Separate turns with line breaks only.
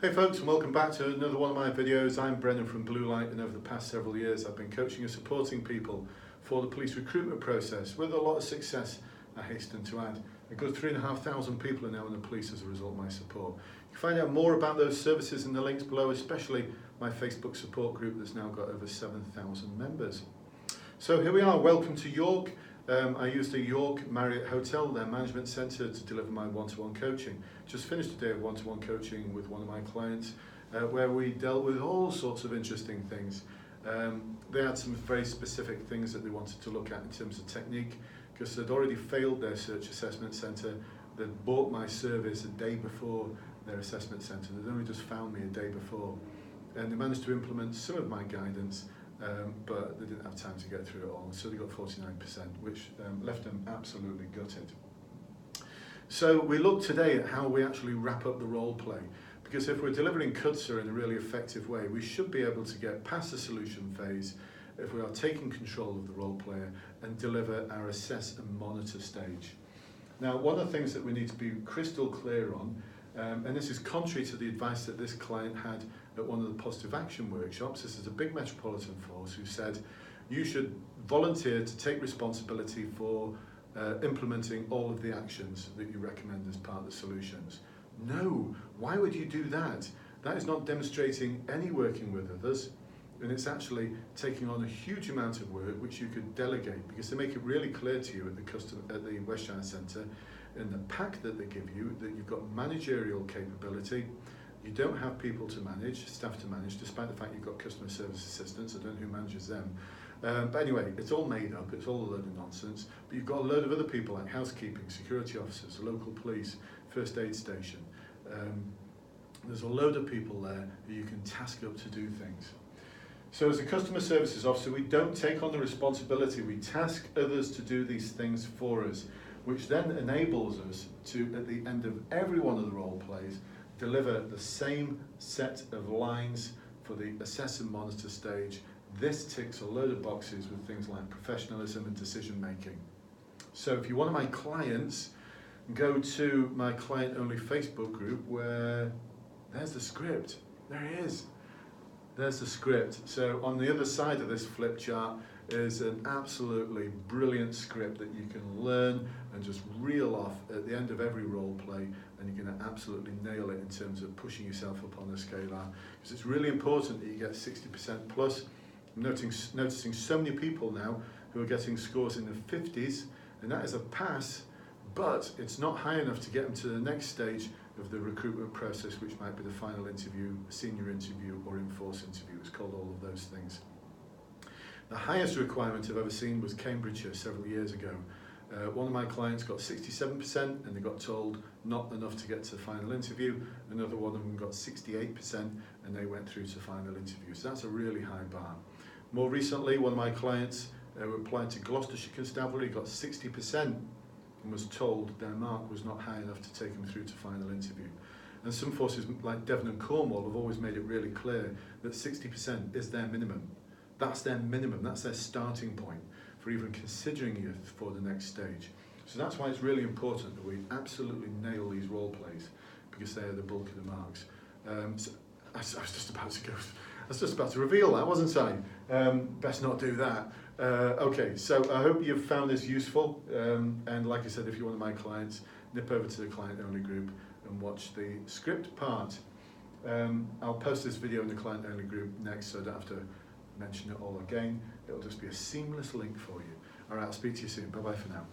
Hey folks, and welcome back to another one of my videos. I'm Brendan from Bluelight, and over the past several years I've been coaching and supporting people for the police recruitment process with a lot of success, I hasten to add. A good 3,500 people are now in the police as a result of my support. You can find out more about those services in the links below, especially my Facebook support group that's now got over 7,000 members. So here we are, welcome to York. I used the York Marriott Hotel, their management centre, to deliver my one-to-one coaching. Just finished a day of one-to-one coaching with one of my clients where we dealt with all sorts of interesting things. They had some very specific things that they wanted to look at in terms of technique, because they'd already failed their search assessment centre. They'd bought my service a day before their assessment centre. They'd only just found me a day before. And they managed to implement some of my guidance, but they didn't have time to get through it all, so they got 49%, which left them absolutely gutted. So we look today at how we actually wrap up the role play, because if we're delivering CUTSA in a really effective way, we should be able to get past the solution phase if we are taking control of the role player and deliver our assess and monitor stage. Now, one of the things that we need to be crystal clear on, and this is contrary to the advice that this client had at one of the positive action workshops. This is a big metropolitan force who said you should volunteer to take responsibility for implementing all of the actions that you recommend as part of the solutions. No, why would you do that? That is not demonstrating any working with others, and it's actually taking on a huge amount of work which you could delegate, because they make it really clear to you at the Westshire Centre in the pack that they give you that you've got managerial capability. You don't have people to manage, staff to manage, despite the fact you've got customer service assistants. I don't know who manages them. But anyway, it's all made up, it's all a load of nonsense. But you've got a load of other people like housekeeping, security officers, local police, first aid station. There's a load of people there who you can task up to do things. So as a customer services officer, we don't take on the responsibility, we task others to do these things for us, which then enables us to, at the end of every one of the role plays, deliver the same set of lines for the assess and monitor stage. This ticks a load of boxes with things like professionalism and decision making. So if you're one of my clients, go to my client-only Facebook group where there's the script. There it is. There's the script. So on the other side of this flip chart is an absolutely brilliant script that you can learn and just reel off at the end of every role play, and you're going to absolutely nail it in terms of pushing yourself up on the scalar, because it's really important that you get 60% plus. I'm noticing so many people now who are getting scores in the 50s, and that is a pass, but it's not high enough to get them to the next stage of the recruitment process, which might be the final interview, senior interview, or in-force interview. It's called all of those things. The highest requirement I've ever seen was Cambridgeshire several years ago. One of my clients got 67% and they got told not enough to get to the final interview. Another one of them got 68% and they went through to final interview. So that's a really high bar. More recently, one of my clients applied to Gloucestershire Constabulary, got 60% and was told their mark was not high enough to take them through to final interview. And some forces like Devon and Cornwall have always made it really clear that 60% is their minimum. That's their minimum, that's their starting point for even considering you for the next stage. So that's why it's really important that we absolutely nail these role plays, because they are the bulk of the marks. So I was just about to reveal that, wasn't I? Best not do that. Okay, so I hope you've found this useful, and like I said, if you're one of my clients, nip over to the client-only group and watch the script part. I'll post this video in the client-only group next, so I don't have to mention it all again. It'll just be a seamless link for you. All right, I'll speak to you soon. Bye-bye for now.